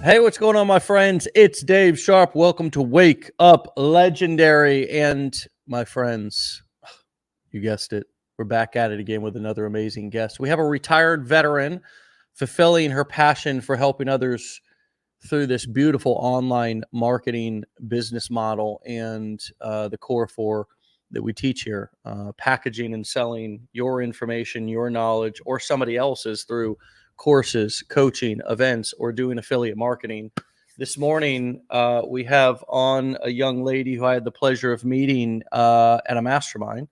Hey, what's going on, my friends? It's Dave Sharpe. Welcome to Wake Up Legendary. And my friends, you guessed it, we're back at it again with another amazing guest. We have a retired veteran fulfilling her passion for helping others through this beautiful online marketing business model and the core four that we teach here, packaging and selling your information, your knowledge, or somebody else's through courses, coaching, events, or doing affiliate marketing. This morning, we have on a young lady who I had the pleasure of meeting at a mastermind.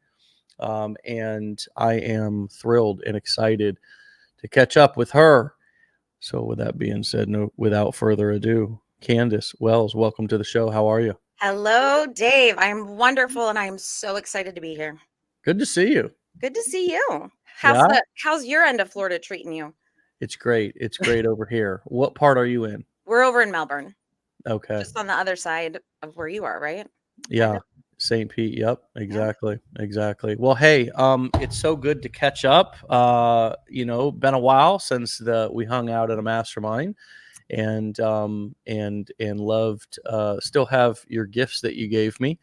And I am thrilled and excited to catch up with her. So with that being said, without further ado, Candace Wells, welcome to the show. How are you? Hello, Dave. I'm wonderful and I'm so excited to be here. Good to see you. Good to see you. Yeah, How's your end of Florida treating you? it's great. It's great over here. What part are you in? We're over in Melbourne, Okay. just on the other side of where you are, right? Kind Yeah. of. St. Pete. Yep. Yeah. Exactly. Well, hey, it's so good to catch up. Been a while since we hung out at a mastermind, and loved. Still have your gifts that you gave me,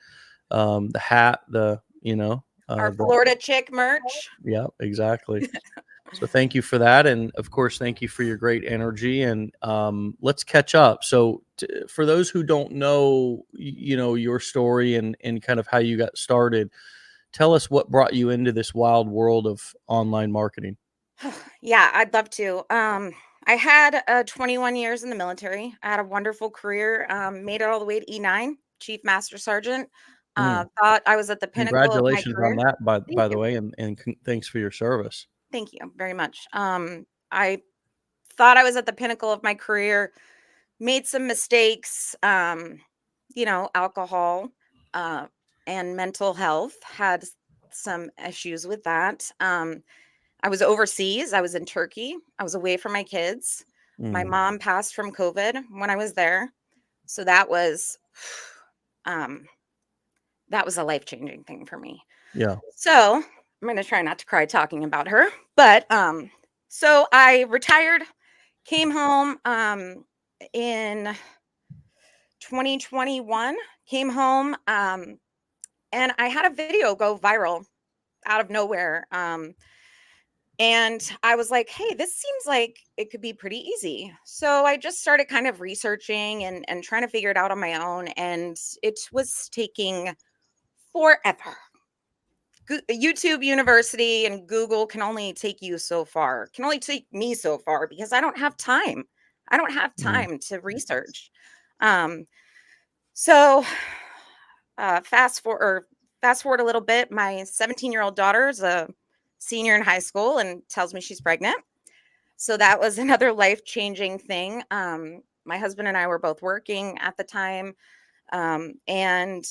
the hat, Our the Florida chick merch. yeah, exactly. So thank you for that, and of course, thank you for your great energy. And let's catch up. So, for those who don't know, your story and kind of how you got started, tell us what brought you into this wild world of online marketing. Yeah, I'd love to. I had 21 years in the military. I had a wonderful career. Made it all the way to E9, Chief Master Sergeant. Mm. Thought I was at the pinnacle of my Congratulations on career. that, by Thank by the you. way, and thanks for your service. Thank you very much. I thought I was at the pinnacle of my career, made some mistakes, alcohol, uh, and mental health, had some issues with that. I was overseas. I was in Turkey. I was away from my kids. My Mm. mom passed from COVID when I was there. So um, that was a life-changing thing for me. Yeah. So I'm going to try not to cry talking about her, but, so I retired, came home, in 2021, came home, and I had a video go viral out of nowhere. And I was like, hey, this seems like it could be pretty easy. So I just started kind of researching and trying to figure it out on my own. And it was taking forever. YouTube University and Google can only take you so far, can only take me so far because I don't have time. I don't have Mm. time to research. Um, so fast forward a little bit. My 17-year-old daughter is a senior in high school and tells me she's pregnant. So that was another life-changing thing. My husband and I were both working at the time, and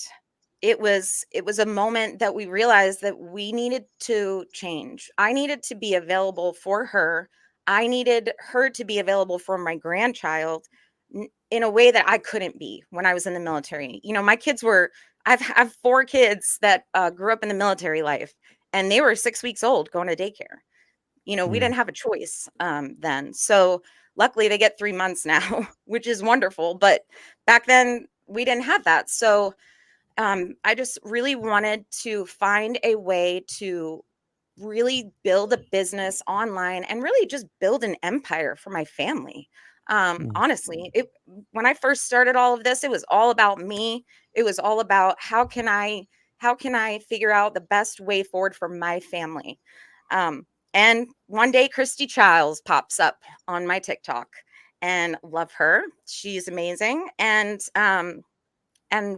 it was a moment that we realized that we needed to change. I needed to be available for her. I needed her to be available for my grandchild in a way that I couldn't be when I was in the military. My kids were I've 4 kids that grew up in the military life, and they were 6 weeks old going to daycare. We Mm. didn't have a choice then. So luckily they get 3 months now, which is wonderful. But back then we didn't have that. So I just really wanted to find a way to really build a business online and really just build an empire for my family. Mm. Honestly, when I first started all of this, it was all about me. It was all about how can I figure out the best way forward for my family. And one day Christy Childs pops up on my TikTok, and love her. She's amazing. And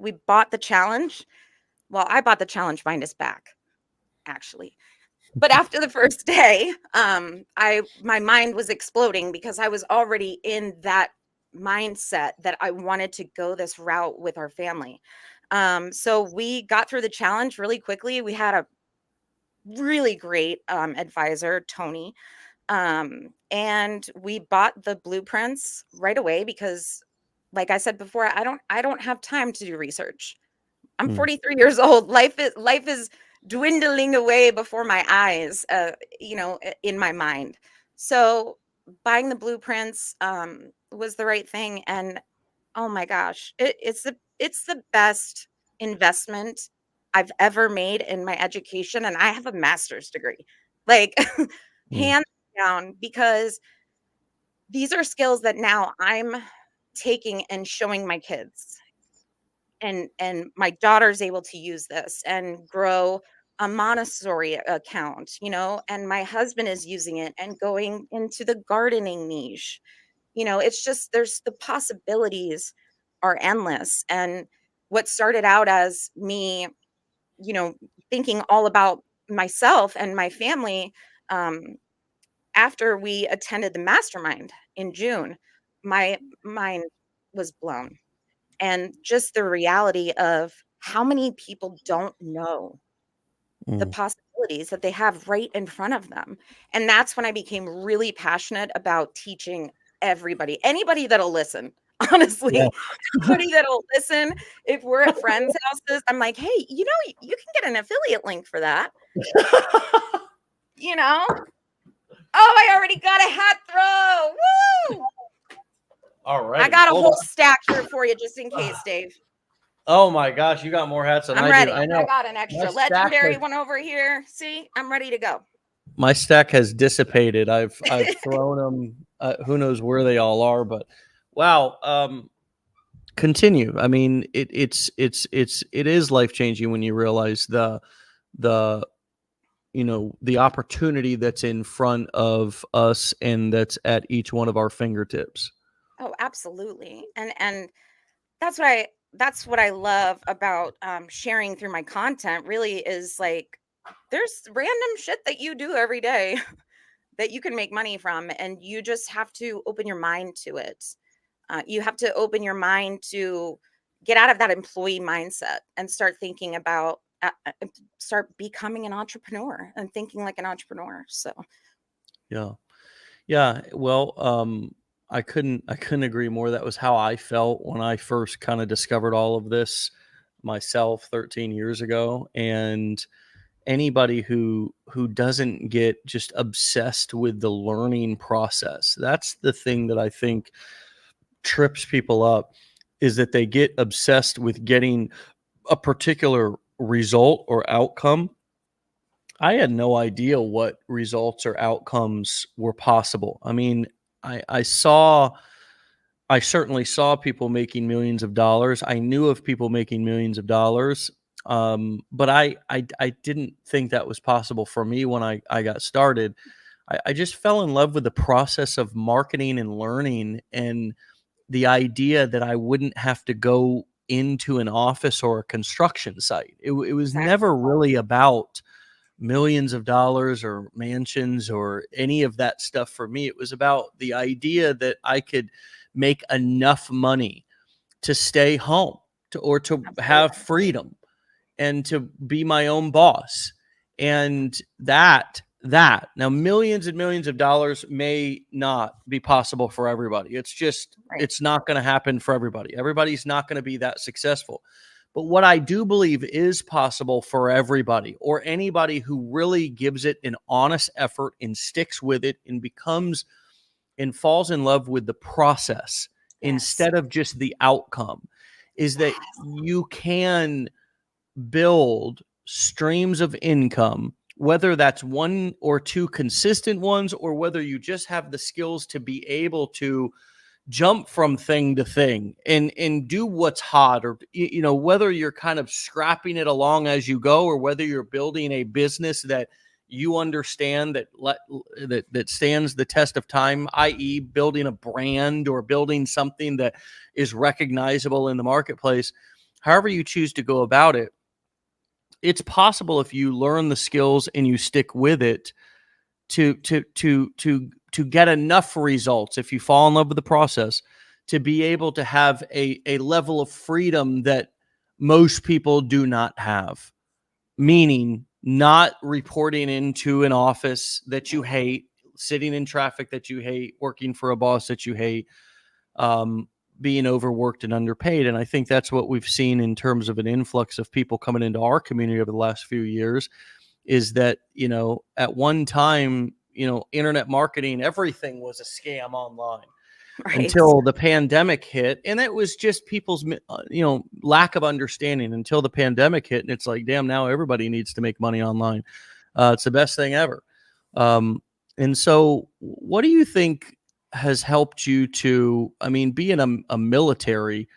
we bought the challenge. Well, I bought the challenge behind his back, actually. But after the first day, my mind was exploding because I was already in that mindset that I wanted to go this route with our family. So we got through the challenge really quickly. We had a really great advisor, Tony, and we bought the blueprints right away because, like I said before, I don't have time to do research. I'm Mm. 43 years old. Life is dwindling away before my eyes, in my mind. So buying the blueprints, was the right thing. And oh my gosh, it's the best investment I've ever made in my education, and I have a master's degree, like Mm, hands down, because these are skills that now I'm taking and showing my kids, and my daughter's able to use this and grow a Montessori account, and my husband is using it and going into the gardening niche. It's just there's the possibilities are endless. And what started out as me, you know, thinking all about myself and my family, um, after we attended the mastermind in June, my mind was blown. And just the reality of how many people don't know the mm. possibilities that they have right in front of them. And that's when I became really passionate about teaching everybody, anybody that'll listen. Yeah. Honestly, anybody that'll listen. If we're at friends' houses, I'm like, hey, you can get an affiliate link for that. You know? Oh, I already got a hat throw. Woo! All I right. got a Hold whole on. stack here for you just in case, Dave. Oh my gosh, you got more hats than I'm I do. ready. I I know. got an My extra stack legendary has, one over here. See, I'm ready to go. my stack has dissipated. I've thrown them. Who knows where they all are? But wow. Continue. I mean, it is life changing when you realize the the opportunity that's in front of us and that's at each one of our fingertips. Oh, absolutely. And that's what I love about sharing through my content. Really, is like there's random shit that you do every day that you can make money from, and you just have to open your mind to it. You have to open your mind to get out of that employee mindset and start thinking about start becoming an entrepreneur and thinking like an entrepreneur. So Yeah. Yeah, well, I couldn't agree more. That was how I felt when I first kind of discovered all of this myself 13 years ago. And anybody who doesn't get just obsessed with the learning process, that's the thing that I think trips people up, is that they get obsessed with getting a particular result or outcome. I had no idea what results or outcomes were possible. I mean, I certainly saw people making millions of dollars. I knew of people making millions of dollars. But I didn't think that was possible for me when I got started. I just fell in love with the process of marketing and learning, and the idea that I wouldn't have to go into an office or a construction site. It was exactly. never really about millions of dollars or mansions or any of that stuff for me. It was about the idea that I could make enough money to stay home, to have Absolutely. freedom and to be my own boss. And that now, millions and millions of dollars may not be possible for everybody. Right. It's not going to happen for everybody. Everybody's not going to be that successful. But what I do believe is possible for everybody, or anybody who really gives it an honest effort and sticks with it and becomes and falls in love with the process Yes. instead of just the outcome, is that Yes. you can build streams of income, whether that's one or two consistent ones, or whether you just have the skills to be able to jump from thing to thing and do what's hot, or whether you're kind of scrapping it along as you go, or whether you're building a business that you understand that stands the test of time, i.e. building a brand or building something that is recognizable in the marketplace. However you choose to go about it, it's possible, if you learn the skills and you stick with it, to get enough results, if you fall in love with the process, to be able to have a level of freedom that most people do not have. Meaning, not reporting into an office that you hate, sitting in traffic that you hate, working for a boss that you hate, being overworked and underpaid. And I think that's what we've seen in terms of an influx of people coming into our community over the last few years, is that, at one time, internet marketing, everything was a scam online. Right. until the pandemic hit. And it was just people's, lack of understanding until the pandemic hit. And it's like, damn, now everybody needs to make money online. It's the best thing ever. And so what do you think has helped you to, being a military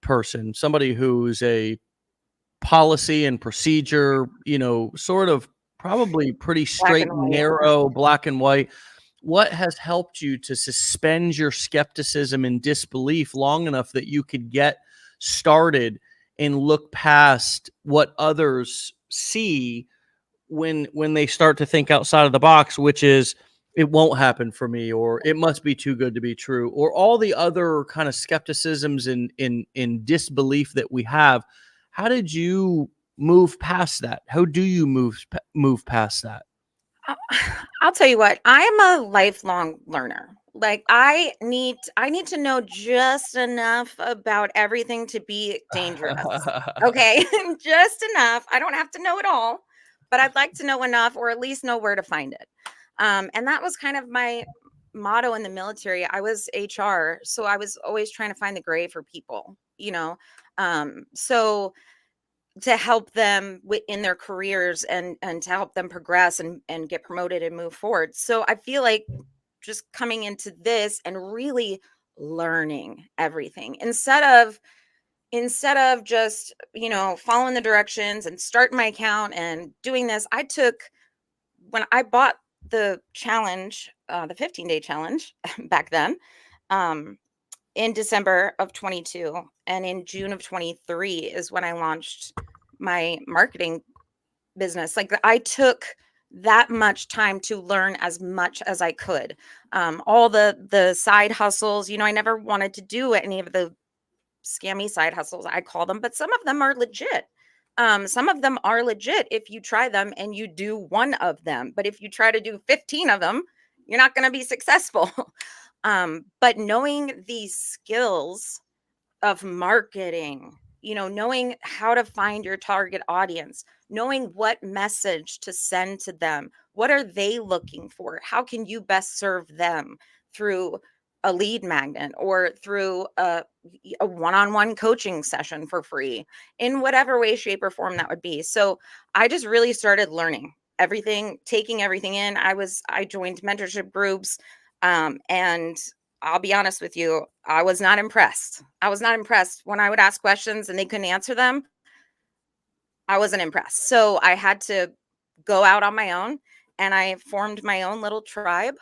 person, somebody who's a policy and procedure, sort of probably pretty Black straight and and white. narrow, black and white. What has helped you to suspend your skepticism and disbelief long enough that you could get started and look past what others see when they start to think outside of the box, which is it won't happen for me, or it must be too good to be true, or all the other kind of skepticisms and in disbelief that we have? How did you move past that? How do you move past that? I- I'll tell you what, I'm a lifelong learner. Like I need to know just enough about everything to be dangerous. Okay? Just enough. I don't have to know it all, but I'd like to know enough or at least know where to find it. And that was kind of my motto in the military. I was HR, so I was always trying to find the gray for people, you know. So to help them in their careers and to help them progress and get promoted and move forward. So I feel like just coming into this and really learning everything instead of just, following the directions and starting my account and doing this. When I bought the challenge, the 15-day challenge back then, um in December of 22, and in June of 23 is when I launched my marketing business. Like I took that much time to learn as much as I could. All the side hustles, I never wanted to do any of the scammy side hustles, I call them, but some of them are legit. Some of them are legit if you try them and you do one of them. But if you try to do 15 of them, you're not going to be successful. But knowing these skills of marketing, knowing how to find your target audience, knowing what message to send to them, what are they looking for? How can you best serve them through a lead magnet or through a one-on-one coaching session for free in whatever way, shape, or form that would be. So I just really started learning everything, taking everything in. I joined mentorship groups, and I'll be honest with you, I was not impressed. I was not impressed when I would ask questions and they couldn't answer them. I wasn't impressed. So I had to go out on my own and I formed my own little tribe.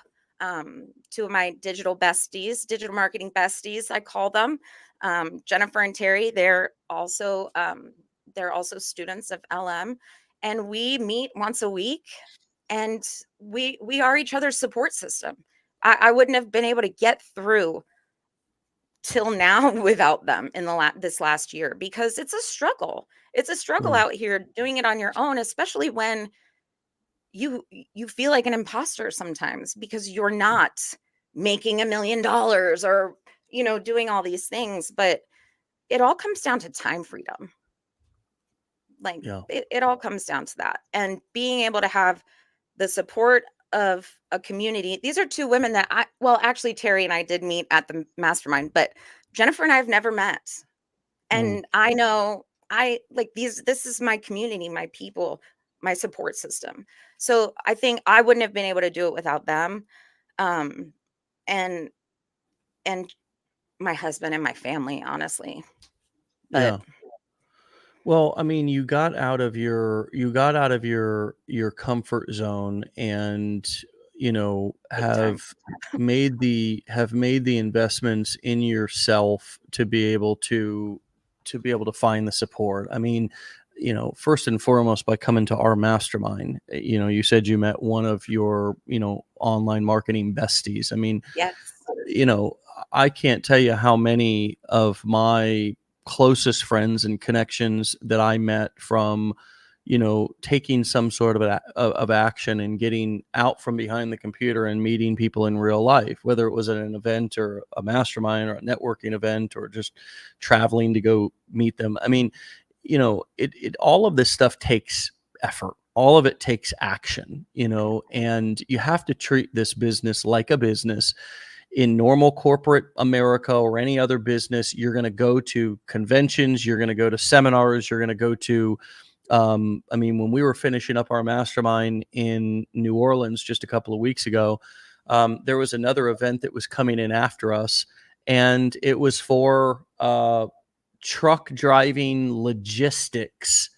Two of my digital besties, digital marketing besties, I call them, Jennifer and Terry. They're also students of LM, and we meet once a week, and we are each other's support system. I wouldn't have been able to get through till now without them in this last year, because it's a struggle. It's a struggle Mm, out here doing it on your own, especially when you feel like an imposter sometimes because you're not making $1 million or doing all these things. But it all comes down to time freedom. Like yeah. it all comes down to that, and being able to have the support of a community. These are two women that actually Terry and I did meet at the mastermind, but Jennifer and I have never met. Mm, And I know I like this is my community, my people, my support system. So I think I wouldn't have been able to do it without them. Um, and and my husband and my family, honestly. But yeah. Well, you got out of your comfort zone, and big time. have made the investments in yourself to be able to find the support. First and foremost, by coming to our mastermind. You said you met one of your online marketing besties. Yes. you know, I can't tell you how many of my closest friends and connections that I met from, taking some sort of action and getting out from behind the computer and meeting people in real life, whether it was at an event or a mastermind or a networking event or just traveling to go meet them. It all of this stuff takes effort. All of it takes action, and you have to treat this business like a business. in normal corporate America or any other business, you're going to go to conventions, you're going to go to seminars, you're going to go to, I mean, when we were finishing up our mastermind in New Orleans just a couple of weeks ago, there was another event that was coming in after us, and it was for truck driving logistics,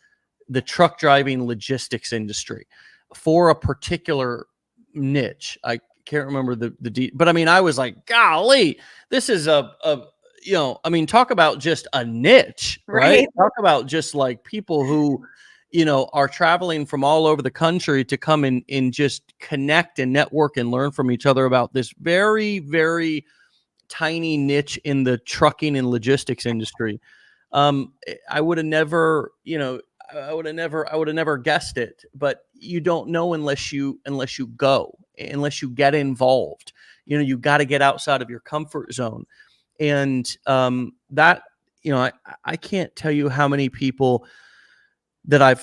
the truck driving logistics industry for a particular niche. I can't remember but I mean, I was like, golly, this is I mean, talk about just a niche, right? Right. Talk about just like people who, are traveling from all over the country to come and just connect and network and learn from each other about this very, very tiny niche in the trucking and logistics industry. I would have never, I would have never guessed it, but you don't know unless you go, unless you get involved. You got to get outside of your comfort zone. And that, I can't tell you how many people that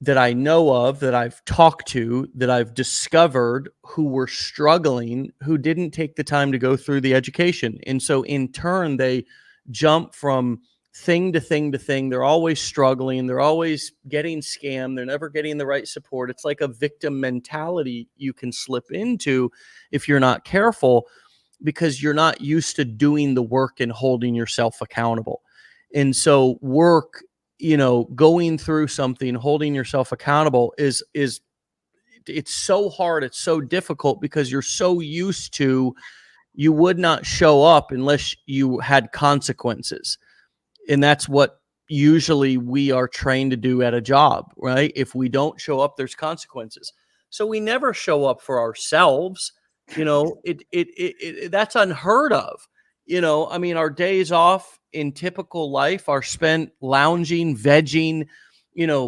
that I know of, that I've talked to, that I've discovered who were struggling, who didn't take the time to go through the education. And so in turn, they jump from thing to thing to thing. They're always struggling. They're always getting scammed. They're never getting the right support. It's like a victim mentality you can slip into if you're not careful, because you're not used to doing the work and holding yourself accountable. And so going through something, holding yourself accountable is it's so hard. It's so difficult because you're so used to, you would not show up unless you had consequences. And that's what usually we are trained to do at a job, right? If we don't show up, there's consequences. So we never show up for ourselves. That's unheard of. I mean, our days off in typical life are spent lounging, vegging,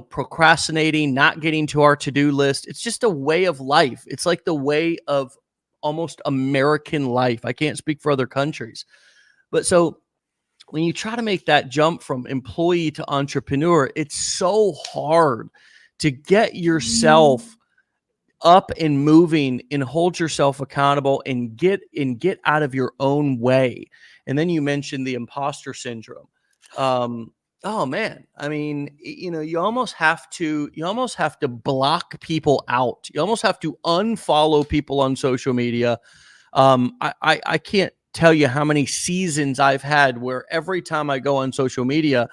procrastinating, not getting to our to-do list. It's just a way of life. It's like the way of almost American life. I can't speak for other countries. But so when you try to make that jump from employee to entrepreneur, it's so hard to get yourself up and moving and hold yourself accountable and get out of your own way. And then you mentioned the imposter syndrome. Oh man, I mean, you almost have to block people out. You almost have to unfollow people on social media. I can't tell you how many seasons I've had where every time I go on social media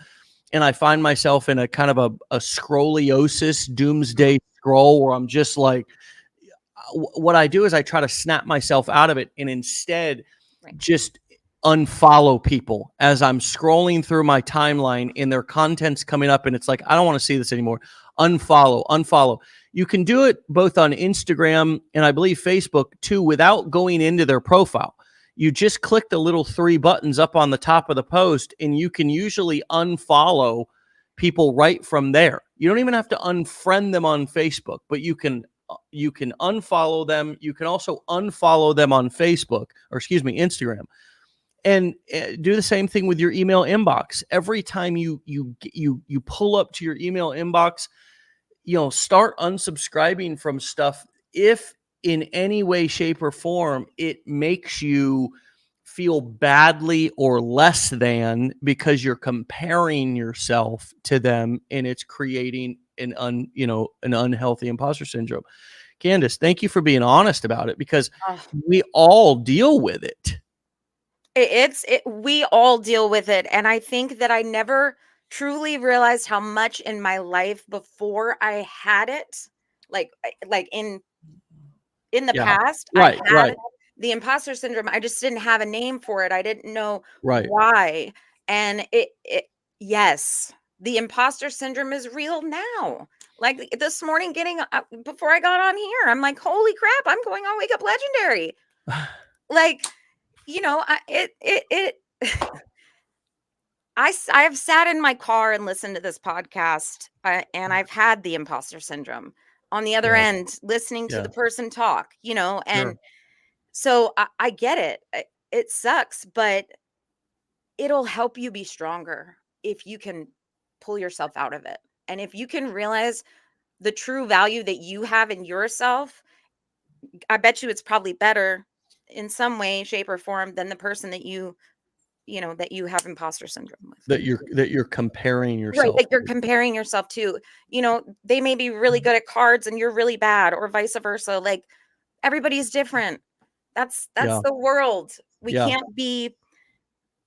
and I find myself in a kind of a scroliosis doomsday scroll where I'm just like, what I do is I try to snap myself out of it and instead just unfollow people as I'm scrolling through my timeline and their content's coming up and it's like, I don't want to see this anymore. Unfollow. You can do it both on Instagram and I believe Facebook too, without going into their profile. You just click the little 3 buttons up on the top of the post and you can usually unfollow people right from there. You don't even have to unfriend them on Facebook, but you can unfollow them. You can also unfollow them on Facebook, or excuse me, Instagram. And do the same thing with your email inbox. Every time you pull up to your email inbox, start unsubscribing from stuff if in any way, shape, or form it makes you feel badly or less than, because you're comparing yourself to them and it's creating an unhealthy imposter syndrome. Candace, thank you for being honest about it, because we all deal with it. We all deal with it. And I think that I never truly realized how much in my life before I had it, like in the past, I had the imposter syndrome. I just didn't have a name for it. I didn't know why. And yes, the imposter syndrome is real now. Like this morning, before I got on here, I'm like, holy crap, I'm going on Wake Up Legendary. Like, I have sat in my car and listened to this podcast, and I've had the imposter syndrome on the other end, listening to the person talk, and so I get it. It sucks, but it'll help you be stronger if you can pull yourself out of it. And if you can realize the true value that you have in yourself, I bet you it's probably better in some way, shape, or form than the person that you know, that you have imposter syndrome with. That you're comparing Right, yourself like you're to. comparing yourself to, you know, they may be really good at cards and you're really bad, or vice versa. Like everybody's different. That's Yeah. the world. We Yeah. can't be,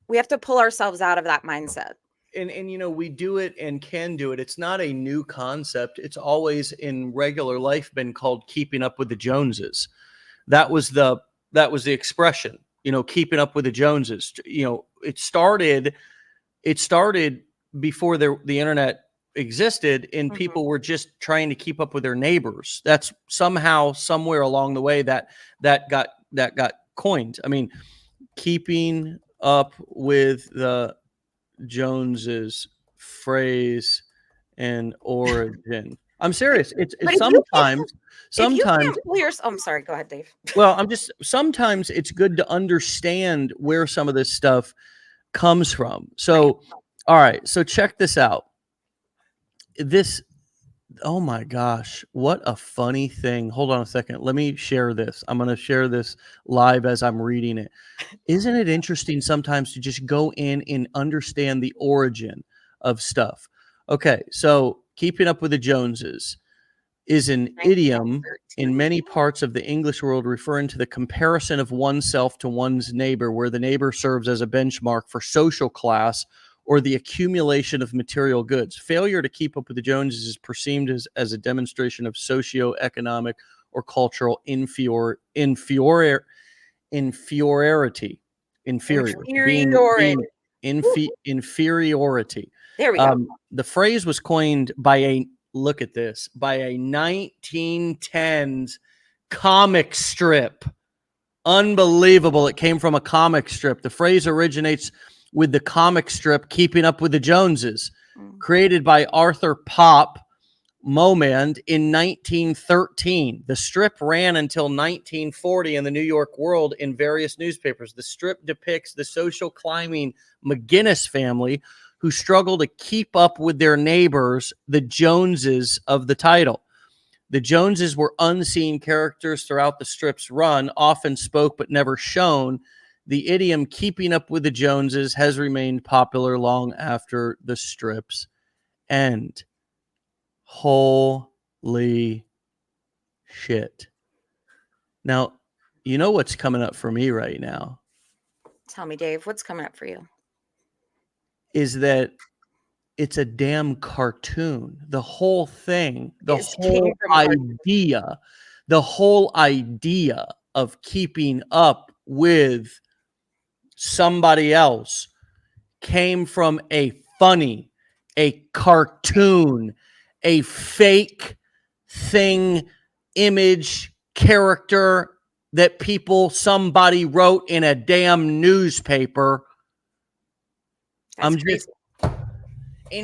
we have to pull ourselves out of that mindset. And you know, we do it and can do it. It's not a new concept. It's always in regular life been called keeping up with the Joneses. That was the expression, you know, keeping up with the Joneses. You know, it started before the internet existed, and people were just trying to keep up with their neighbors. That's somehow, somewhere along the way that got coined. I mean, keeping up with the Joneses, phrase and origin. I'm serious. It's But sometimes if you can't pull yourself, I'm sorry, go ahead, Dave. well, sometimes it's good to understand where some of this stuff comes from. So, all right. So check this out. Oh my gosh, what a funny thing. Hold on a second. Let me share this. I'm going to share this live as I'm reading it. Isn't it interesting sometimes to just go in and understand the origin of stuff? Okay. So keeping up with the Joneses is an idiom in many parts of the English world referring to the comparison of oneself to one's neighbor, where the neighbor serves as a benchmark for social class or the accumulation of material goods. Failure to keep up with the Joneses is perceived as a demonstration of socioeconomic or cultural inferiority. Inferiority. There we go. The phrase was coined by a 1910s comic strip. Unbelievable. It came from a comic strip. The phrase originates with the comic strip Keeping Up with the Joneses, created by Arthur Pop Momand in 1913. The strip ran until 1940 in the New York World in various newspapers. The strip depicts the social climbing McGinnis family who struggle to keep up with their neighbors, the Joneses of the title. The Joneses were unseen characters throughout the strip's run, often spoke but never shown. The idiom keeping up with the Joneses has remained popular long after the strip's end. Holy shit. Now, you know what's coming up for me right now? Tell me, Dave, what's coming up for you? Is that it's a damn cartoon. The whole thing, the whole idea of keeping up with somebody else came from a cartoon, a fake thing, image, character that somebody wrote in a damn newspaper. And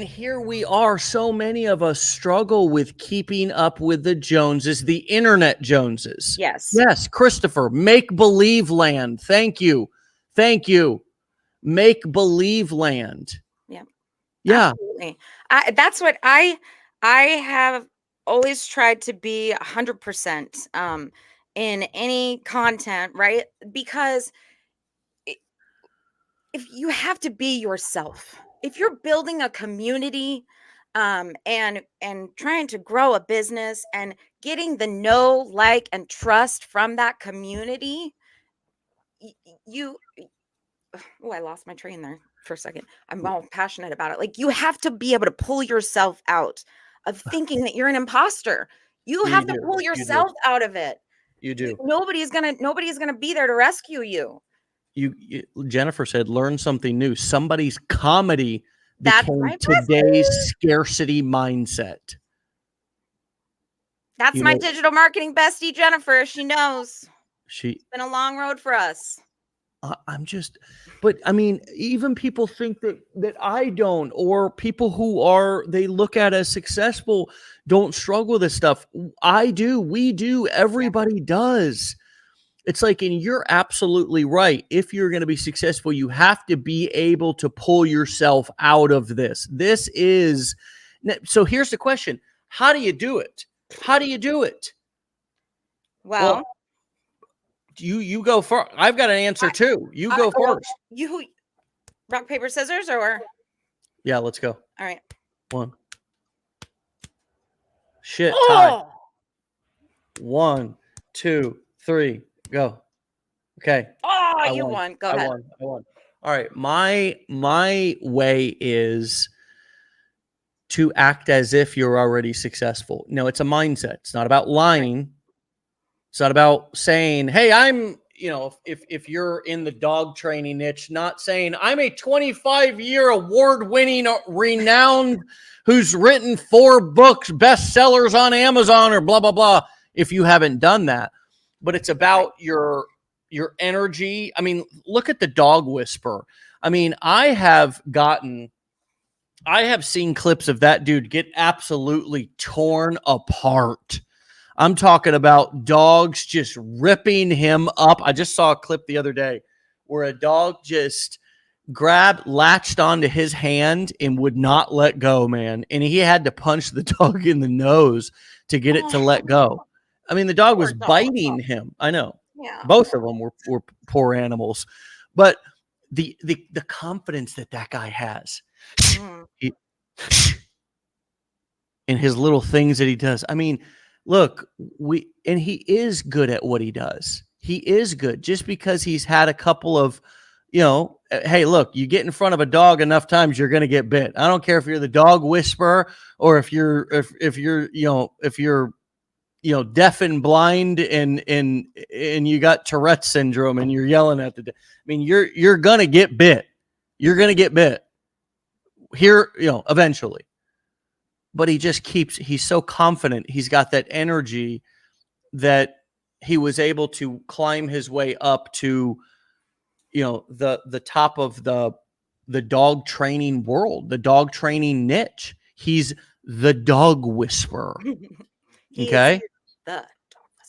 here we are. So many of us struggle with keeping up with the Joneses, the internet Joneses. Yes. Yes, Christopher, make-believe land. Thank you. Make-believe land. Yeah. Yeah. Absolutely. That's what I have always tried to be 100% in any content, right? Because if you have to be yourself, if you're building a community and trying to grow a business and getting the know, like, and trust from that community, I lost my train there for a second. I'm all passionate about it. Like, you have to be able to pull yourself out of thinking that you're an imposter. You have to pull yourself out of it. You do. Nobody's gonna be there to rescue you. Jennifer said, learn something new. Somebody's comedy became today's scarcity mindset. That's my digital marketing bestie, Jennifer. She knows. It's been a long road for us. But I mean, even people think that I don't, or people who they look at as successful don't struggle with this stuff. I do. We do. Everybody does. It's like, and you're absolutely right. If you're going to be successful, you have to be able to pull yourself out of this. So here's the question. How do you do it? Well, You go first. I've got an answer too. You go first. You rock, paper, scissors, or yeah, let's go. All right. One. Shit, tie. Oh! 1, 2, 3, go. Okay. Oh, I you won. Go ahead. I won. All right. My way is to act as if you're already successful. No, it's a mindset. It's not about lying. It's not about saying, hey, I'm, if you're in the dog training niche, not saying I'm a 25-year award-winning, renowned, who's written 4 books, bestsellers on Amazon or blah, blah, blah, if you haven't done that. But it's about your energy. I mean, look at the dog whisperer. I mean, I have seen clips of that dude get absolutely torn apart. I'm talking about dogs just ripping him up. I just saw a clip the other day where a dog just latched onto his hand and would not let go, man. And he had to punch the dog in the nose to get it to let go. I mean, the dog was biting him. I know. Yeah. Both of them were poor animals. But the confidence that guy has in his little things that he does. I mean, look, he is good at what he does. He is good just because he's had a couple of, hey, look, you get in front of a dog enough times, you're going to get bit. I don't care if you're the dog whisperer or if you're deaf and blind and you got Tourette's syndrome and you're yelling at I mean, you're going to get bit. You're going to get bit here, eventually. But he's so confident. He's got that energy that he was able to climb his way up to, the top of the dog training world, the dog training niche. He's the dog whisperer. Okay.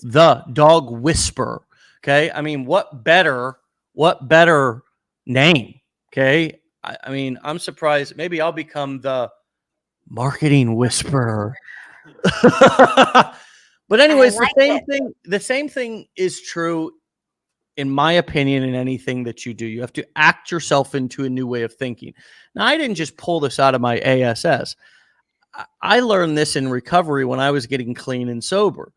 The dog whisperer. Okay. I mean, what better name? Okay. I mean, I'm surprised. Maybe I'll become the marketing whisperer. But anyways, the same thing is true, in my opinion, in anything that you do. You have to act yourself into a new way of thinking. Now, I didn't just pull this out of my ASS. I learned this in recovery when I was getting clean and sober.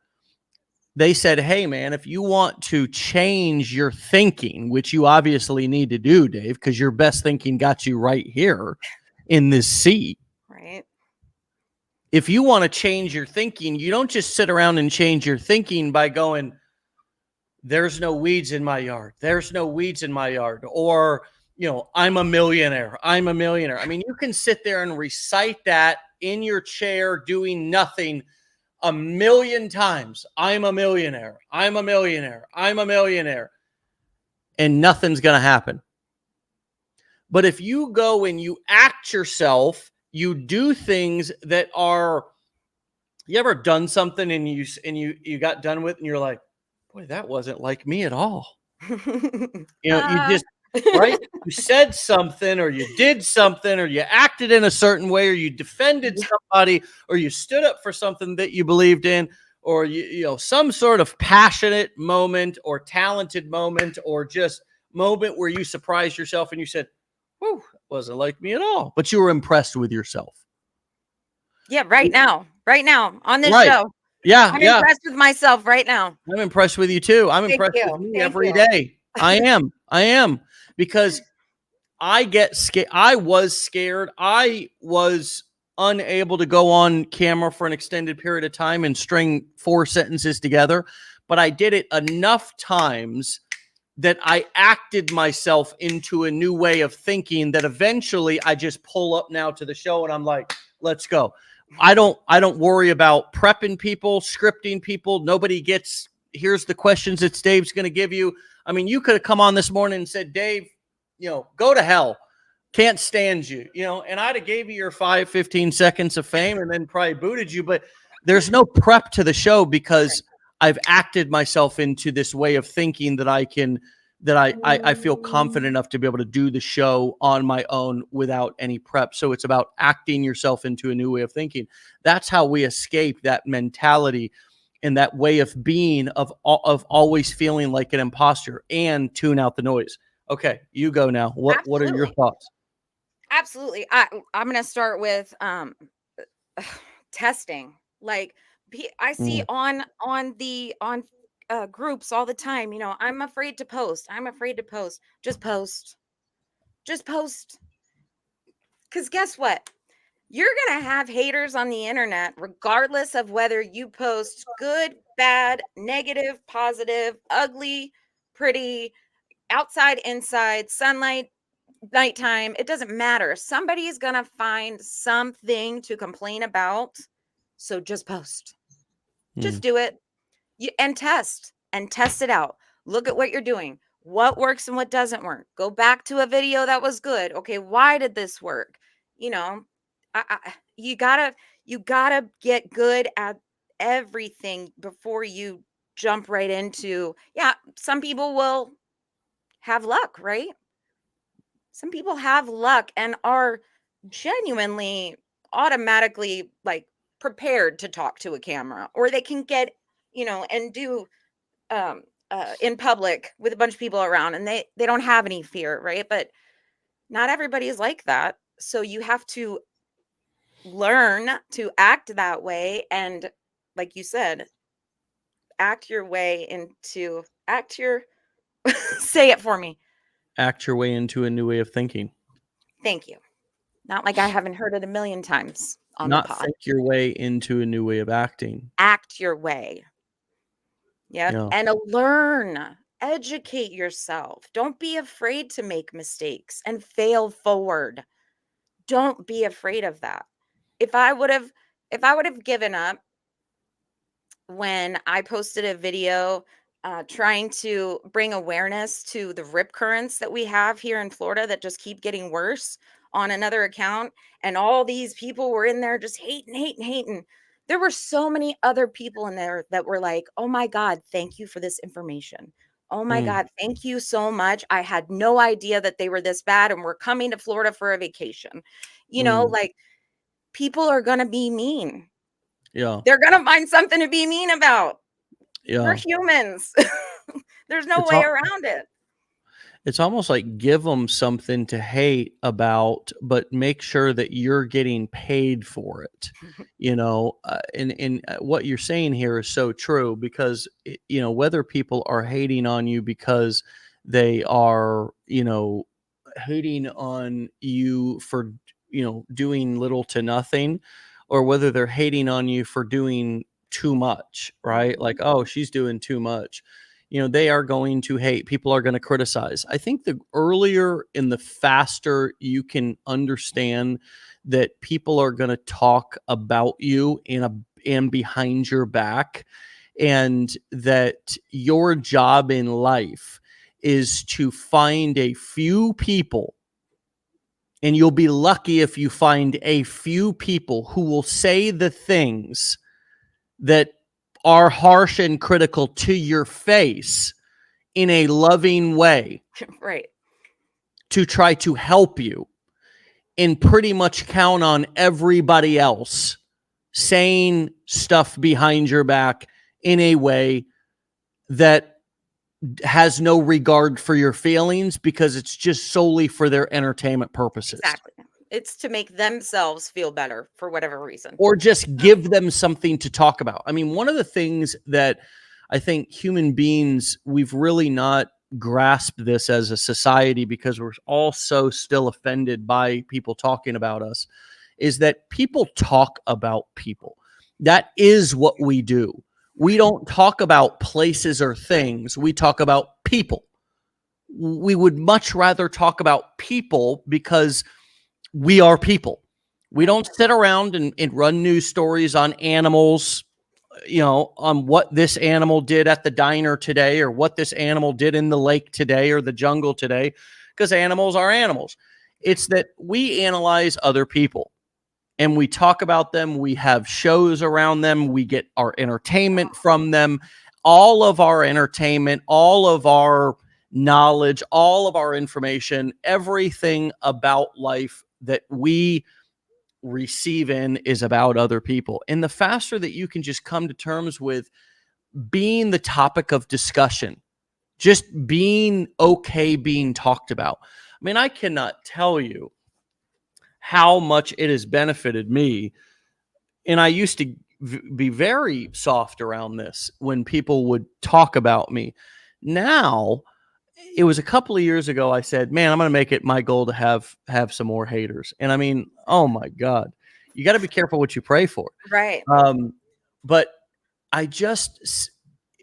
They said, hey, man, if you want to change your thinking, which you obviously need to do, Dave, because your best thinking got you right here in this seat. Right. If you want to change your thinking, you don't just sit around and change your thinking by going, there's no weeds in my yard. There's no weeds in my yard. Or, I'm a millionaire. I'm a millionaire. I mean, you can sit there and recite that in your chair doing nothing 1,000,000 times. I'm a millionaire. I'm a millionaire. I'm a millionaire. And nothing's going to happen. But if you go and you act yourself, you do things that are, you ever done something and you got done with and you're like, boy, that wasn't like me at all. You just, right? You said something or you did something or you acted in a certain way or you defended somebody or you stood up for something that you believed in or, some sort of passionate moment or talented moment or just moment where you surprised yourself and you said, whew, wasn't like me at all, but you were impressed with yourself. Yeah, right now on this show. Yeah, I'm impressed with myself right now. I'm impressed with you too. I'm impressed with me every day. I am because I get scared. I was scared. I was unable to go on camera for an extended period of time and string 4 sentences together, but I did it enough times that I acted myself into a new way of thinking that eventually I just pull up now to the show and I'm like, let's go. I don't worry about prepping people, scripting people. Nobody gets, here's the questions that Dave's going to give you. I mean, you could have come on this morning and said, Dave, go to hell. Can't stand you, and I'd have gave you your 5-15 seconds of fame and then probably booted you. But there's no prep to the show because I've acted myself into this way of thinking that I feel confident enough to be able to do the show on my own without any prep. So it's about acting yourself into a new way of thinking. That's how we escape that mentality and that way of being of always feeling like an imposter, and tune out the noise. Okay, you go now. What are your thoughts? Absolutely. I'm going to start with testing. Like I see Mm, on groups all the time, I'm afraid to post. I'm afraid to post. Just post. Just post. Cuz guess what? You're going to have haters on the internet regardless of whether you post good, bad, negative, positive, ugly, pretty, outside, inside, sunlight, nighttime. It doesn't matter. Somebody is going to find something to complain about. So just post. Just mm. do it. And test it out. Look at what you're doing. What works and what doesn't work. Go back to a video that was good. Okay, why did this work? You know, you gotta get good at everything before you jump right into. Yeah, some people will have luck, right? Some people have luck and are genuinely automatically like prepared to talk to a camera, or they can get, and do um in public with a bunch of people around, and they don't have any fear, right? But not everybody is like that. So you have to learn to act that way, and like you said, act your way into act your say it for me. Act your way into a new way of thinking. Thank you. Not like I haven't heard it a million times on the Not pod. think your way into a new way of acting. Act your way. Yep. Yeah. And learn, educate yourself. Don't be afraid to make mistakes and fail forward. Don't be afraid of that. If I would have given up when I posted a video trying to bring awareness to the rip currents that we have here in Florida that just keep getting worse on another account, and all these people were in there just hating, hating, hating. There were so many other people in there that were like, oh my God, thank you for this information. Oh my Mm, God, thank you so much. I had no idea that they were this bad and we're coming to Florida for a vacation. mm. Like, people are going to be mean. Yeah. They're going to find something to be mean about. We're Yeah. humans. There's no It's way all around it. it's almost like give them something to hate about, but make sure that you're getting paid for it. And what you're saying here is so true, because whether people are hating on you because they are hating on you for doing little to nothing, or whether they're hating on you for doing too much, right? Like, Mhm. oh, she's doing too much. They are going to hate. People are going to criticize. I think the earlier and the faster you can understand that people are going to talk about you and behind your back, and that your job in life is to find a few people, and you'll be lucky if you find a few people who will say the things that are harsh and critical to your face in a loving way, Right. to try to help you, and pretty much count on everybody else saying stuff behind your back in a way that has no regard for your feelings, because it's just solely for their entertainment purposes, Exactly. It's to make themselves feel better for whatever reason. or just give them something to talk about. I mean, one of the things that I think human beings, we've really not grasped this as a society, because we're all so still offended by people talking about us, is that people talk about people. That is what we do. We don't talk about places or things. We talk about people. We would much rather talk about people because we are people. We don't sit around and run news stories on animals, on what this animal did at the diner today, or what this animal did in the lake today or the jungle today, because animals are animals. It's that we analyze other people and we talk about them. We have shows around them. We get our entertainment from them. All of our entertainment, all of our knowledge, all of our information, everything about life that we receive in is about other people. And the faster that you can just come to terms with being the topic of discussion, just being okay being talked about. I mean, I cannot tell you how much it has benefited me. And I used to be very soft around this when people would talk about me. Now, it was a couple of years ago, I said, man, I'm going to make it my goal to have some more haters. And I mean, oh my God, you got to be careful what you pray for. Right. But I just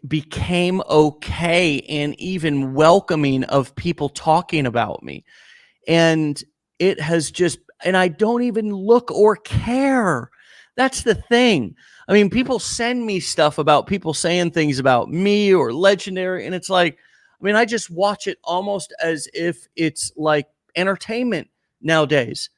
became okay and even welcoming of people talking about me. And it has just, and I don't even look or care. That's the thing. I mean, people send me stuff about people saying things about me or Legendary, and it's like, I mean, I just watch it almost as if it's like entertainment nowadays.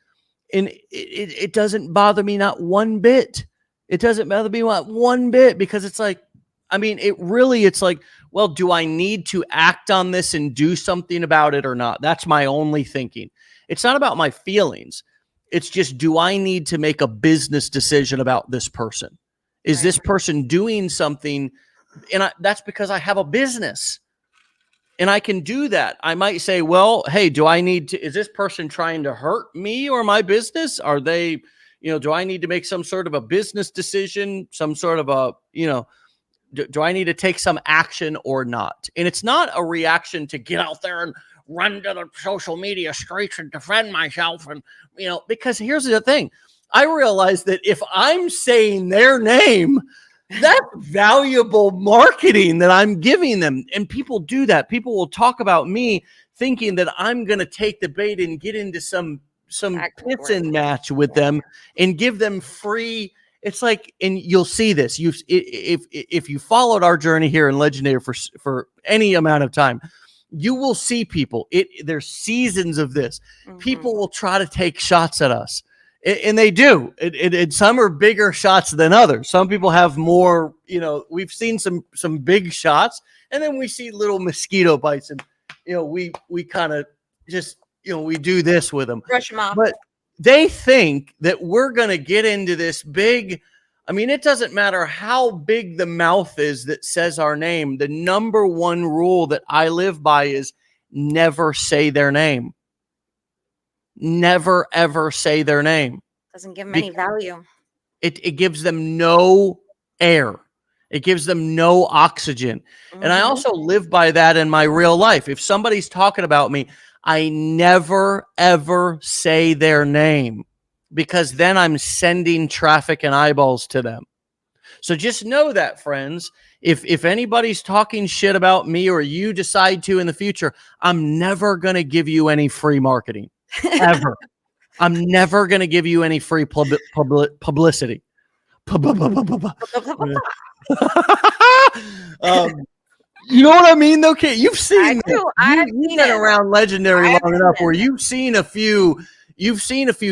And it doesn't bother me not one bit. It doesn't bother me not one bit, because it's like, I mean, it's like, well, do I need to act on this and do something about it or not? That's my only thinking. It's not about my feelings. It's just, do I need to make a business decision about this person? Is this person doing something? And that's because I have a business and I can do that. I might say, well, hey, is this person trying to hurt me or my business? Are they, do I need to make some sort of a business decision, some sort of a, do I need to take some action or not? And it's not a reaction to get out there and run to the social media streets and defend myself. And, because here's the thing. I realize that if I'm saying their name, that's valuable marketing that I'm giving them. And people do that. People will talk about me thinking that I'm going to take the bait and get into some pissing match with them and give them free. It's like, and you'll see this. If you followed our journey here in Legendary for any amount of time, you will see people. There's seasons of this. Mm-hmm. People will try to take shots at us, and they do. And some are bigger shots than others. Some people have more. We've seen some big shots, and then we see little mosquito bites, and we kind of just we do this with them. Brush them off. But they think that we're going to get into this big. I mean, it doesn't matter how big the mouth is that says our name. The number one rule that I live by is never say their name. Never, ever say their name. Doesn't give them any value. It gives them no air. It gives them no oxygen. Mm-hmm. And I also live by that in my real life. If somebody's talking about me, I never, ever say their name, because then I'm sending traffic and eyeballs to them. So just know that, friends, if anybody's talking shit about me or you decide to in the future, I'm never going to give you any free marketing, ever. I'm never going to give you any free publicity. You know what I mean, though, Kate? You've seen it. You've been around Legendary long enough where you've seen a few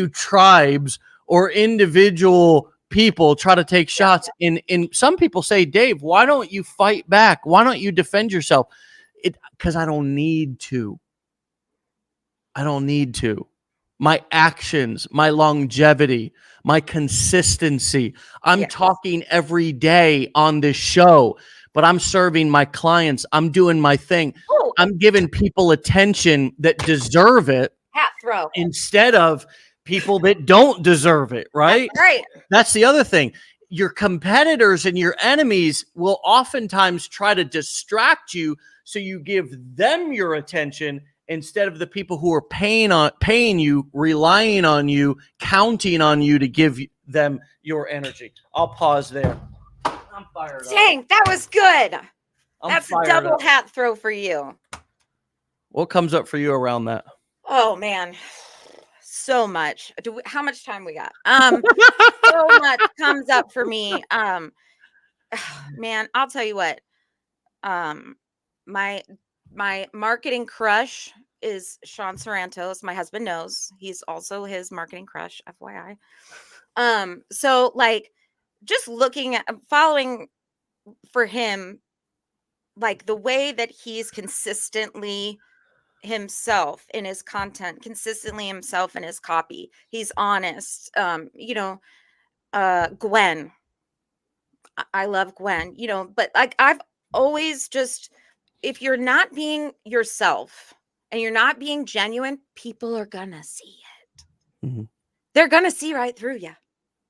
tribes or individual people try to take shots. And some people say, Dave, why don't you fight back? Why don't you defend yourself? Because I don't need to. I don't need to. My actions, my longevity, my consistency. I'm talking every day on this show, but I'm serving my clients. I'm doing my thing. Oh. I'm giving people attention that deserve it. Hat throw. Instead of people that don't deserve it, right? That's right. That's the other thing. Your competitors and your enemies will oftentimes try to distract you, so you give them your attention instead of the people who are paying you, relying on you, counting on you to give them your energy. I'll pause there. I'm fired up. Dang, that was good. That's a double hat throw for you. What comes up for you around that? Oh man, so much. How much time we got? So much comes up for me. Man, I'll tell you what. My marketing crush is Sean Sorrentos. My husband knows. He's also his marketing crush, FYI. So like just looking at following for him, like the way that he's consistently himself in his content, consistently himself in his copy. He's honest. Gwen. I love Gwen, you know, but like I've always just, if you're not being yourself and you're not being genuine, people are gonna see it. Mm-hmm. They're gonna see right through you.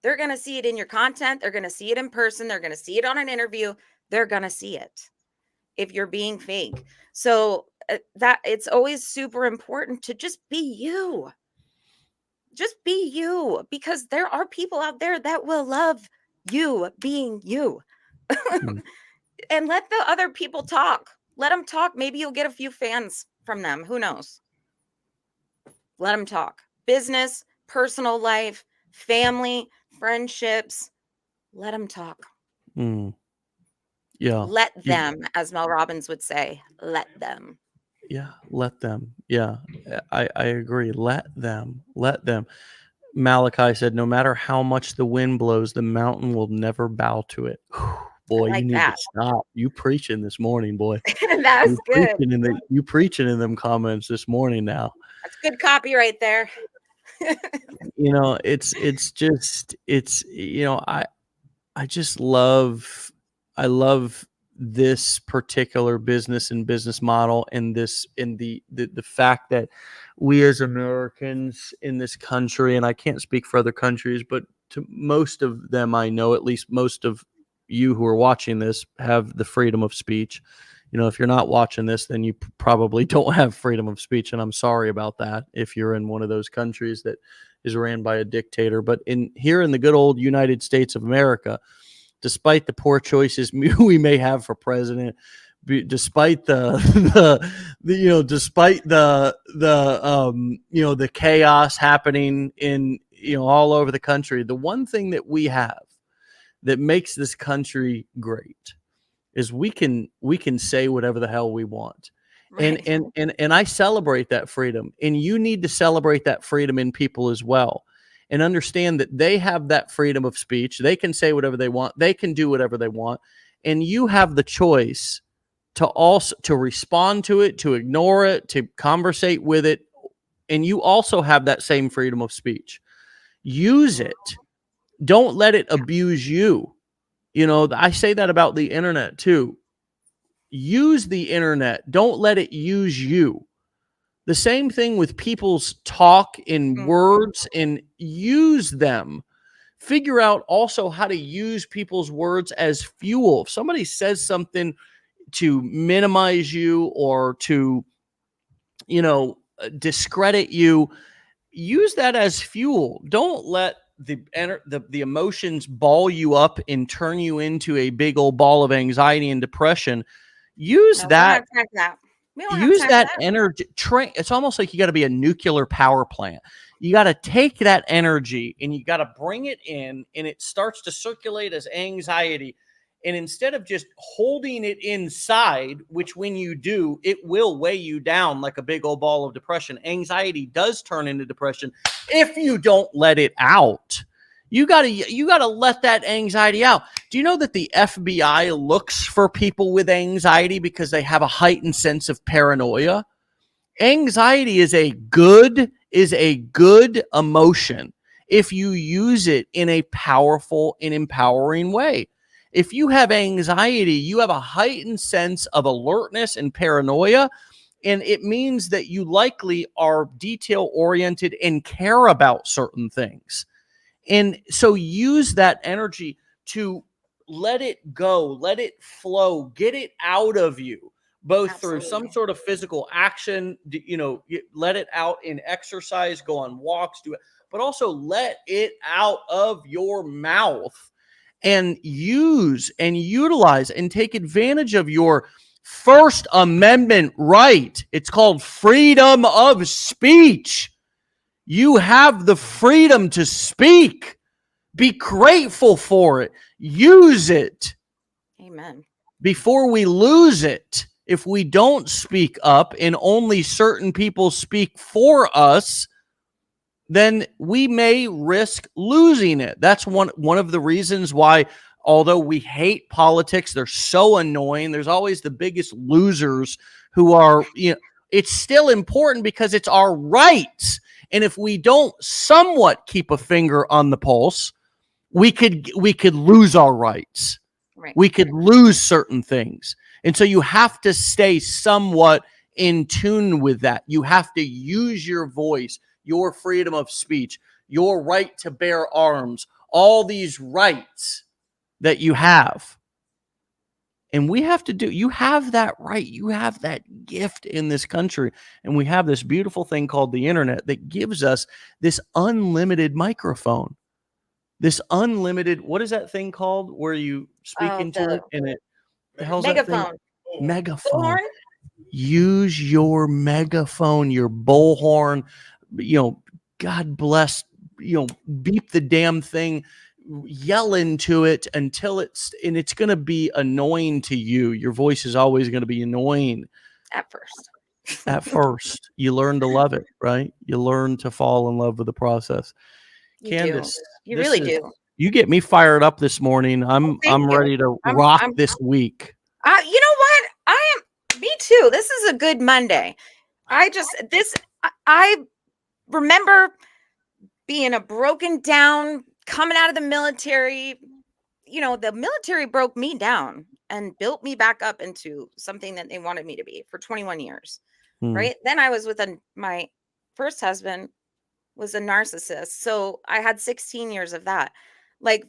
They're gonna see it in your content. They're gonna see it in person. They're gonna see it on an interview. They're gonna see it if you're being fake. So that it's always super important to just be you. Just be you, because there are people out there that will love you being you. Mm-hmm. And let the other people talk. Let them talk. Maybe you'll get a few fans from them. Who knows? Let them talk. Business, personal life, family, friendships. Let them talk. Mm. Yeah. Let them, as Mel Robbins would say, let them. Yeah. Let them. Yeah. I agree. Let them. Let them. Malachi said, no matter how much the wind blows, the mountain will never bow to it. Boy, like you need that. to stop. You preaching this morning, boy. That was good. You preaching in them comments this morning now. That's good copy right there. You know, it's you know, I just love this particular business and business model, and this in the fact that we as Americans in this country, and I can't speak for other countries, but to most of them I know, at least most of you who are watching this, have the freedom of speech. You know, if you're not watching this, then you probably don't have freedom of speech, and I'm sorry about that if you're in one of those countries that is ran by a dictator. But here in the good old United States of America, despite the poor choices we may have for president, despite despite the chaos happening in all over the country, the one thing that we have that makes this country great is we can say whatever the hell we want. Right. And I celebrate that freedom, and you need to celebrate that freedom in people as well, and understand that they have that freedom of speech. They can say whatever they want. They can do whatever they want. And you have the choice to respond to it, to ignore it, to conversate with it. And you also have that same freedom of speech. Use it. Don't let it abuse you. You know, I say that about the internet too. Use the internet. Don't let it use you. The same thing with people's talk in words, and use them. Figure out also how to use people's words as fuel. If somebody says something to minimize you or to, discredit you, use that as fuel. Don't let the emotions ball you up and turn you into a big old ball of anxiety and depression. Use that. Use that energy. It's almost like you got to be a nuclear power plant. You got to take that energy and you got to bring it in, and it starts to circulate as anxiety. And instead of just holding it inside, which when you do, it will weigh you down like a big old ball of depression. Anxiety does turn into depression if you don't let it out. You gotta let that anxiety out. Do you know that the FBI looks for people with anxiety because they have a heightened sense of paranoia? Anxiety is a good emotion if you use it in a powerful and empowering way. If you have anxiety, you have a heightened sense of alertness and paranoia, and it means that you likely are detail-oriented and care about certain things. And so use that energy to let it go, let it flow, get it out of you, both through some sort of physical action, let it out in exercise, go on walks, do it, but also let it out of your mouth and use and utilize and take advantage of your First Amendment right. It's called freedom of speech. You have the freedom to speak. Be grateful for it. Use it. Amen. Before we lose it, if we don't speak up and only certain people speak for us, then we may risk losing it. That's one of the reasons why, although we hate politics, they're so annoying. There's always the biggest losers who are, it's still important because it's our rights. And if we don't somewhat keep a finger on the pulse, we could lose our rights. Right. We could lose certain things. And so you have to stay somewhat in tune with that. You have to use your voice, your freedom of speech, your right to bear arms, all these rights that you have. And we have to do, you have that right. You have that gift in this country. And we have this beautiful thing called the internet that gives us this unlimited microphone, this unlimited, what is that thing called where you speak Oh, into the it and it, the hell's that thing? megaphone. Megaphone. Bullhorn? Use your megaphone, your bullhorn, God bless, beep the damn thing, yell into it until it's going to be annoying to you. Your voice is always going to be annoying At first. at first. You learn to love it, right? You learn to fall in love with the process. You Candace, do. You really do. you get me fired up this morning. I'm Thank you. ready to I'm rock this week. you know what? Me too. This is a good Monday. I remember being a broken down, coming out of the military. The military broke me down and built me back up into something that they wanted me to be for 21 years. Right. Then I was with my first husband was a narcissist. So I had 16 years of that. Like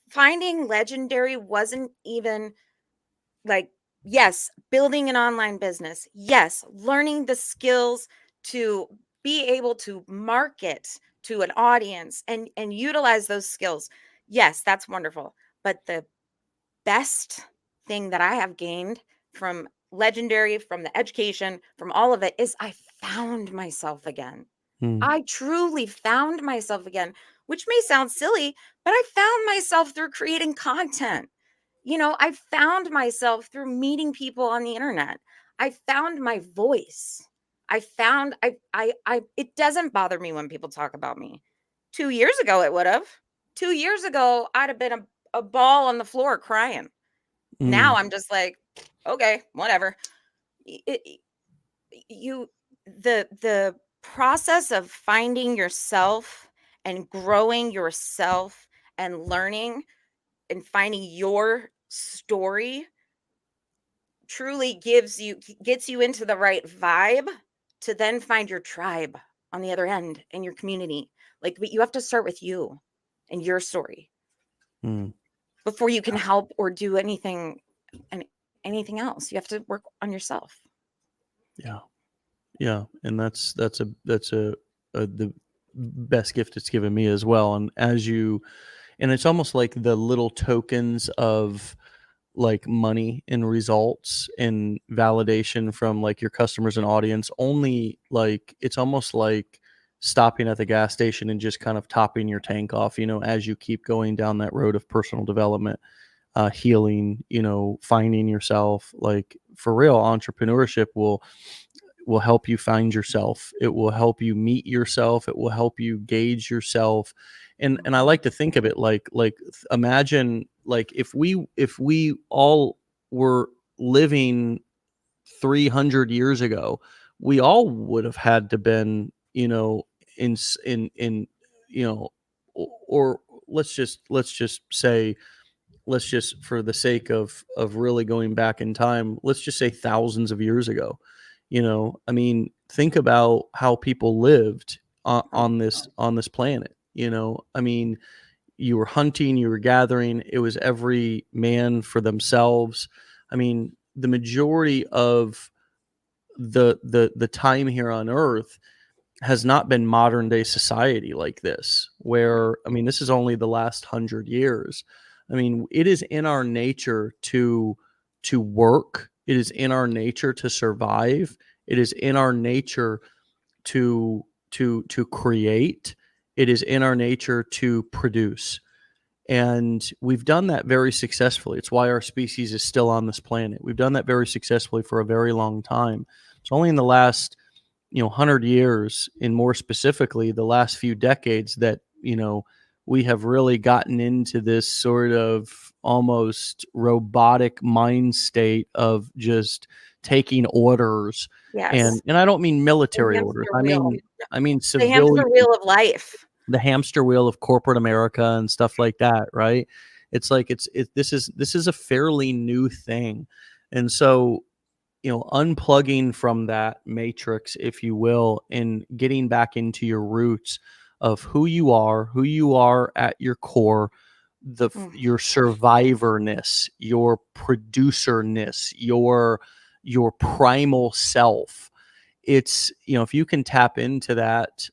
finding legendary wasn't even like, yes, building an online business. Yes, learning the skills to be able to market to an audience and utilize those skills. Yes, that's wonderful. But the best thing that I have gained from legendary, from the education, from all of it is I found myself again. I truly found myself again, which may sound silly, but I found myself through creating content. I found myself through meeting people on the internet. I found my voice. It doesn't bother me when people talk about me. 2 years ago, it would have. 2 years ago, I'd have been a ball on the floor crying. Now I'm just like, okay, whatever. The process of finding yourself and growing yourself and learning and finding your story truly gets you into the right vibe to then find your tribe on the other end and your community. But you have to start with you and your story before you can help or do anything else. You have to work on yourself. Yeah, and that's the best gift it's given me as well. And and it's almost like the little tokens of like money and results and validation from like your customers and audience. Only like it's almost like stopping at the gas station and just kind of topping your tank off. As you keep going down that road of personal development, healing, finding yourself. Like for real, entrepreneurship will help you find yourself. It will help you meet yourself. It will help you gauge yourself. And I like to think of it like imagine like if we all were living 300 years ago, we all would have had to been, in or let's just say, let's just for the sake of really going back in time, let's just say thousands of years ago. I mean, think about how people lived on this planet. I mean, you were hunting, you were gathering. It was every man for themselves. I mean, the majority of the time here on Earth has not been modern day society like this, where, I mean, this is only the last 100 years. I mean, it is in our nature to work. It is in our nature to survive. It is in our nature to create. It is in our nature to produce. And we've done that very successfully. It's why our species is still on this planet. We've done that very successfully for a very long time. It's only in the last 100 years, and more specifically the last few decades, that we have really gotten into this sort of almost robotic mind state of just taking orders. Yes. And I don't mean military The orders. hamster wheel. I mean The civilian, hamster wheel of life. the hamster wheel of corporate America and stuff like that, right? It's like this is a fairly new thing. And so, unplugging from that matrix, if you will, and getting back into your roots of who you are at your core, your survivorness, your producerness, your primal self. It's, if you can tap into that,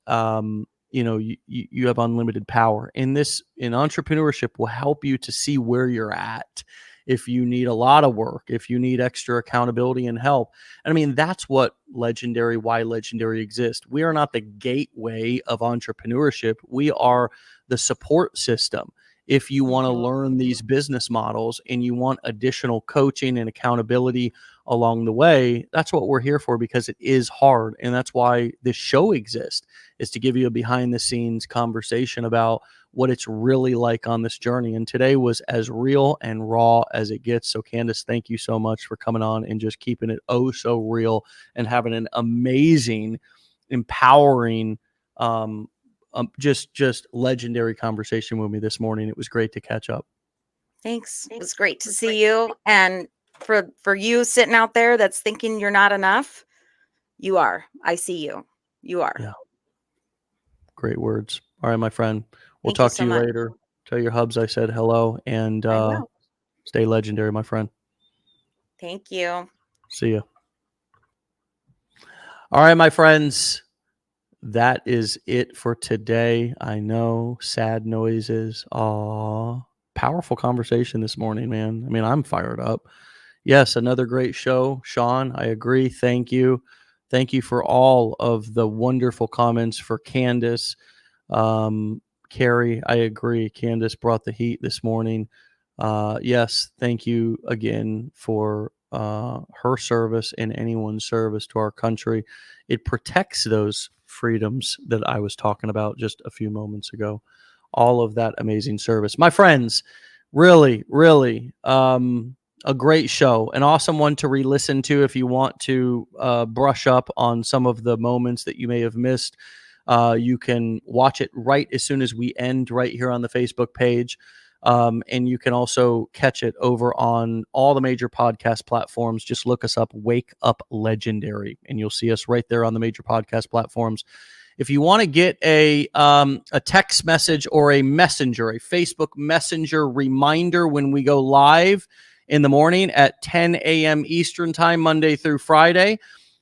you have unlimited power. In entrepreneurship will help you to see where you're at. If you need a lot of work, if you need extra accountability and help. And I mean, that's why Legendary exists. We are not the gateway of entrepreneurship. We are the support system. If you want to learn these business models and you want additional coaching and accountability along the way, that's what we're here for, because it is hard. And that's why this show exists, is to give you a behind the scenes conversation about what it's really like on this journey. And today was as real and raw as it gets. So Candace, thank you so much for coming on and just keeping it oh so real and having an amazing, empowering, just legendary conversation with me this morning. It was great to catch up. Thanks. It was great to see you. And for you sitting out there that's thinking you're not enough, you are. I see you. You are. Yeah. Great words. All right, my friend. We'll Thank you talk so to you much. later. Tell your hubs I said hello, and I will. stay legendary, my friend. Thank you. See you. All right, my friends. That is it for today. I know, sad noises. Aw, powerful conversation this morning, man. I mean, I'm fired up. Yes, another great show. Sean, I agree. Thank you. Thank you for all of the wonderful comments for Candace. Carrie, I agree. Candace brought the heat this morning. Yes, thank you again for her service and anyone's service to our country. It protects those freedoms that I was talking about just a few moments ago. All of that amazing service. My friends, really, really, a great show, an awesome one to re-listen to if you want to brush up on some of the moments that you may have missed. You can watch it right as soon as we end right here on the Facebook page. And you can also catch it over on all the major podcast platforms. Just look us up, Wake Up Legendary, and you'll see us right there on the major podcast platforms. If you want to get a text message or a Facebook Messenger reminder when we go live in the morning at 10 a.m. Eastern time, Monday through Friday,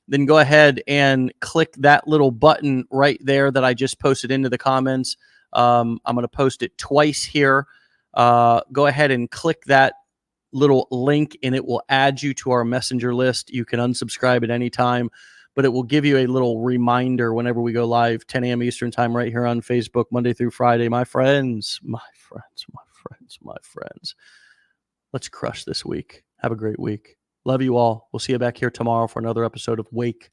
then go ahead and click that little button right there that I just posted into the comments. I'm going to post it twice here. Go ahead and click that little link and it will add you to our messenger list. You can unsubscribe at any time, but it will give you a little reminder whenever we go live, 10 a.m. Eastern time, right here on Facebook, Monday through Friday. My friends, let's crush this week. Have a great week. Love you all. We'll see you back here tomorrow for another episode of Wake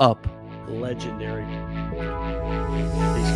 Up Legendary. Peace.